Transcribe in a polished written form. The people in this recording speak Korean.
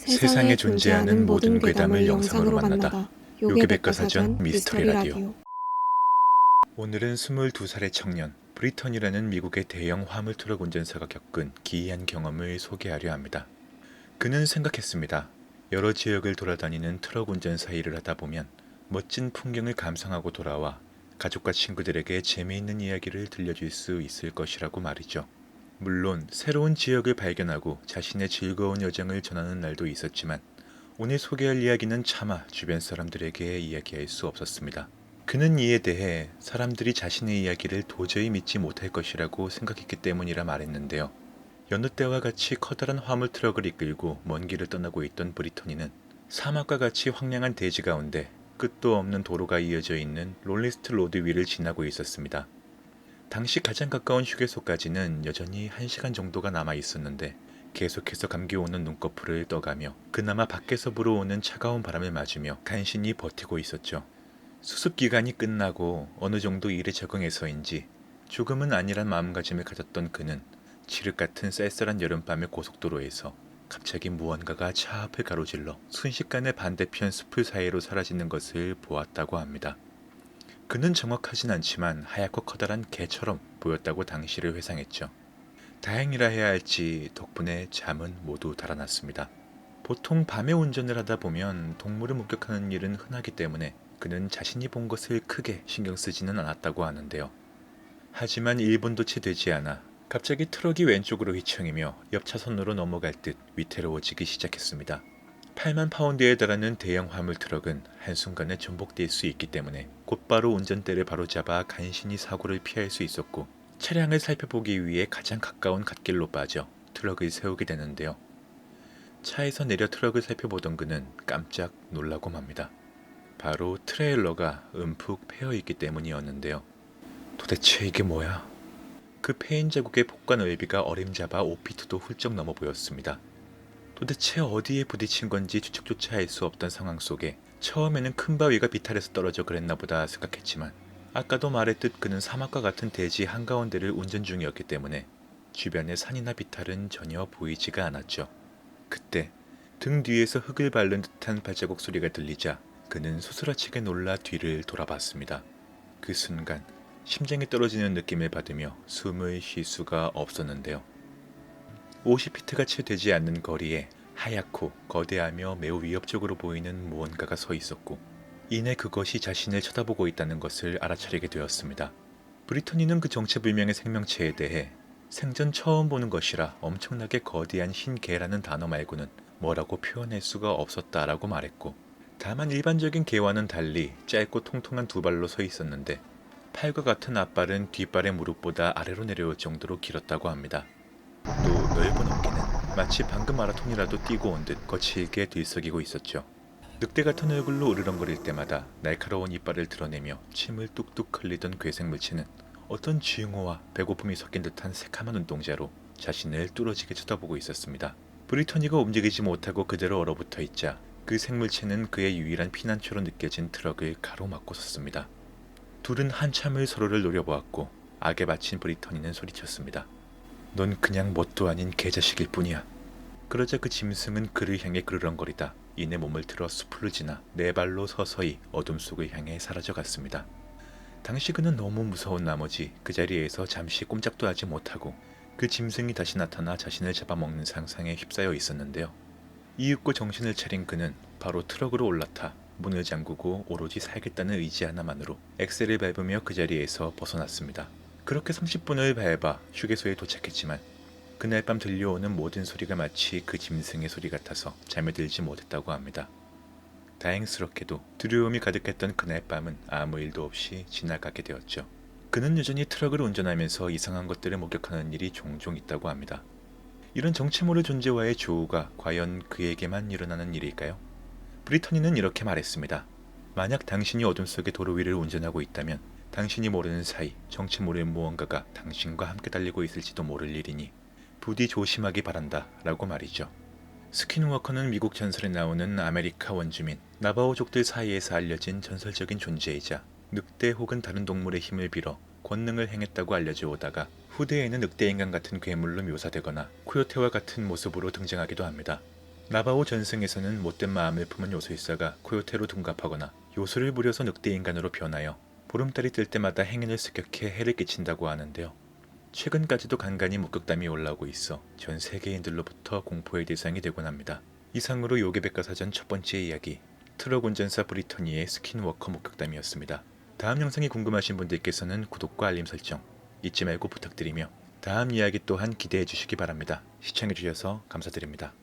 세상에 존재하는 모든 괴담을 영상으로 만나다. 요괴백과사전 미스터리 라디오. 오늘은 22살의 청년 브리턴이라는 미국의 대형 화물 트럭 운전사가 겪은 기이한 경험을 소개하려 합니다. 그는 생각했습니다. 여러 지역을 돌아다니는 트럭 운전사 일을 하다 보면 멋진 풍경을 감상하고 돌아와 가족과 친구들에게 재미있는 이야기를 들려줄 수 있을 것이라고 말이죠. 물론 새로운 지역을 발견하고 자신의 즐거운 여정을 전하는 날도 있었지만 오늘 소개할 이야기는 차마 주변 사람들에게 이야기할 수 없었습니다. 그는 이에 대해 사람들이 자신의 이야기를 도저히 믿지 못할 것이라고 생각했기 때문이라 말했는데요. 여느 때와 같이 커다란 화물 트럭을 이끌고 먼 길을 떠나고 있던 브리토니는 사막과 같이 황량한 대지 가운데 끝도 없는 도로가 이어져 있는 롤리스트 로드 위를 지나고 있었습니다. 당시 가장 가까운 휴게소까지는 여전히 1시간 정도가 남아 있었는데 계속해서 감기오는 눈꺼풀을 떠가며 그나마 밖에서 불어오는 차가운 바람을 맞으며 간신히 버티고 있었죠. 수습기간이 끝나고 어느 정도 일에 적응해서인지 조금은 아니란 마음가짐을 가졌던 그는 칠흑 같은 쌀쌀한 여름밤의 고속도로에서 갑자기 무언가가 차 앞을 가로질러 순식간에 반대편 숲을 사이로 사라지는 것을 보았다고 합니다. 그는 정확하진 않지만 하얗고 커다란 개처럼 보였다고 당시를 회상했죠. 다행이라 해야 할지 덕분에 잠은 모두 달아났습니다. 보통 밤에 운전을 하다 보면 동물을 목격하는 일은 흔하기 때문에 그는 자신이 본 것을 크게 신경 쓰지는 않았다고 하는데요. 하지만 1분도 채 되지 않아 갑자기 트럭이 왼쪽으로 휘청이며 옆 차선으로 넘어갈 듯 위태로워지기 시작했습니다. 8만 파운드에 달하는 대형 화물 트럭은 한순간에 전복될 수 있기 때문에 곧바로 운전대를 바로잡아 간신히 사고를 피할 수 있었고 차량을 살펴보기 위해 가장 가까운 갓길로 빠져 트럭을 세우게 되는데요. 차에서 내려 트럭을 살펴보던 그는 깜짝 놀라고 맙니다. 바로 트레일러가 움푹 패여있기 때문이었는데요. 도대체 이게 뭐야? 그 패인 자국의 폭과 넓이가 어림잡아 5피트도 훌쩍 넘어 보였습니다. 도대체 어디에 부딪힌 건지 추측조차 할 수 없던 상황 속에 처음에는 큰 바위가 비탈해서 떨어져 그랬나 보다 생각했지만 아까도 말했듯 그는 사막과 같은 대지 한가운데를 운전 중이었기 때문에 주변의 산이나 비탈은 전혀 보이지가 않았죠. 그때 등 뒤에서 흙을 밟는 듯한 발자국 소리가 들리자 그는 소스라치게 놀라 뒤를 돌아봤습니다. 그 순간 심장이 떨어지는 느낌을 받으며 숨을 쉴 수가 없었는데요. 50피트가 채 되지 않는 거리에 하얗고 거대하며 매우 위협적으로 보이는 무언가가 서 있었고 이내 그것이 자신을 쳐다보고 있다는 것을 알아차리게 되었습니다. 브리토니는 그 정체불명의 생명체에 대해 생전 처음 보는 것이라 엄청나게 거대한 흰 개라는 단어 말고는 뭐라고 표현할 수가 없었다라고 말했고 다만 일반적인 개와는 달리 짧고 통통한 두 발로 서 있었는데 팔과 같은 앞발은 뒷발의 무릎보다 아래로 내려올 정도로 길었다고 합니다. 또 넓은 어깨는 마치 방금 마라톤이라도 뛰고 온 듯 거칠게 들썩이고 있었죠. 늑대 같은 얼굴로 으르렁거릴 때마다 날카로운 이빨을 드러내며 침을 뚝뚝 흘리던 괴생물체는 어떤 쥐용호와 배고픔이 섞인 듯한 새카만 눈동자로 자신을 뚫어지게 쳐다보고 있었습니다. 브리토니가 움직이지 못하고 그대로 얼어붙어 있자 그 생물체는 그의 유일한 피난처로 느껴진 트럭을 가로막고 섰습니다. 둘은 한참을 서로를 노려보았고 악에 바친 브리토니는 소리쳤습니다. 넌 그냥 뭣도 아닌 개자식일 뿐이야. 그러자 그 짐승은 그를 향해 그르렁거리다 이내 몸을 틀어 숲을 지나 네 발로 서서히 어둠 속을 향해 사라져갔습니다. 당시 그는 너무 무서운 나머지 그 자리에서 잠시 꼼짝도 하지 못하고 그 짐승이 다시 나타나 자신을 잡아먹는 상상에 휩싸여 있었는데요. 이윽고 정신을 차린 그는 바로 트럭으로 올라타 문을 잠그고 오로지 살겠다는 의지 하나만으로 엑셀을 밟으며 그 자리에서 벗어났습니다. 그렇게 30분을 밟아 휴게소에 도착했지만 그날 밤 들려오는 모든 소리가 마치 그 짐승의 소리 같아서 잠에 들지 못했다고 합니다. 다행스럽게도 두려움이 가득했던 그날 밤은 아무 일도 없이 지나가게 되었죠. 그는 여전히 트럭을 운전하면서 이상한 것들을 목격하는 일이 종종 있다고 합니다. 이런 정체 모를 존재와의 조우가 과연 그에게만 일어나는 일일까요? 브리토니는 이렇게 말했습니다. 만약 당신이 어둠 속의 도로 위를 운전하고 있다면 당신이 모르는 사이 정체 모를 무언가가 당신과 함께 달리고 있을지도 모를 일이니 부디 조심하기 바란다 라고 말이죠. 스킨워커는 미국 전설에 나오는 아메리카 원주민 나바오족들 사이에서 알려진 전설적인 존재이자 늑대 혹은 다른 동물의 힘을 빌어 권능을 행했다고 알려져 오다가 후대에는 늑대인간 같은 괴물로 묘사되거나 코요테와 같은 모습으로 등장하기도 합니다. 나바오 전승에서는 못된 마음을 품은 요술사가 코요테로 둔갑하거나 요술을 부려서 늑대 인간으로 변하여 보름달이 뜰 때마다 행인을 습격해 해를 끼친다고 하는데요. 최근까지도 간간히 목격담이 올라오고 있어 전 세계인들로부터 공포의 대상이 되곤 합니다. 이상으로 요괴백과사전 첫 번째 이야기, 트럭 운전사 브리터니의 스킨워커 목격담이었습니다. 다음 영상이 궁금하신 분들께서는 구독과 알림 설정 잊지 말고 부탁드리며 다음 이야기 또한 기대해 주시기 바랍니다. 시청해 주셔서 감사드립니다.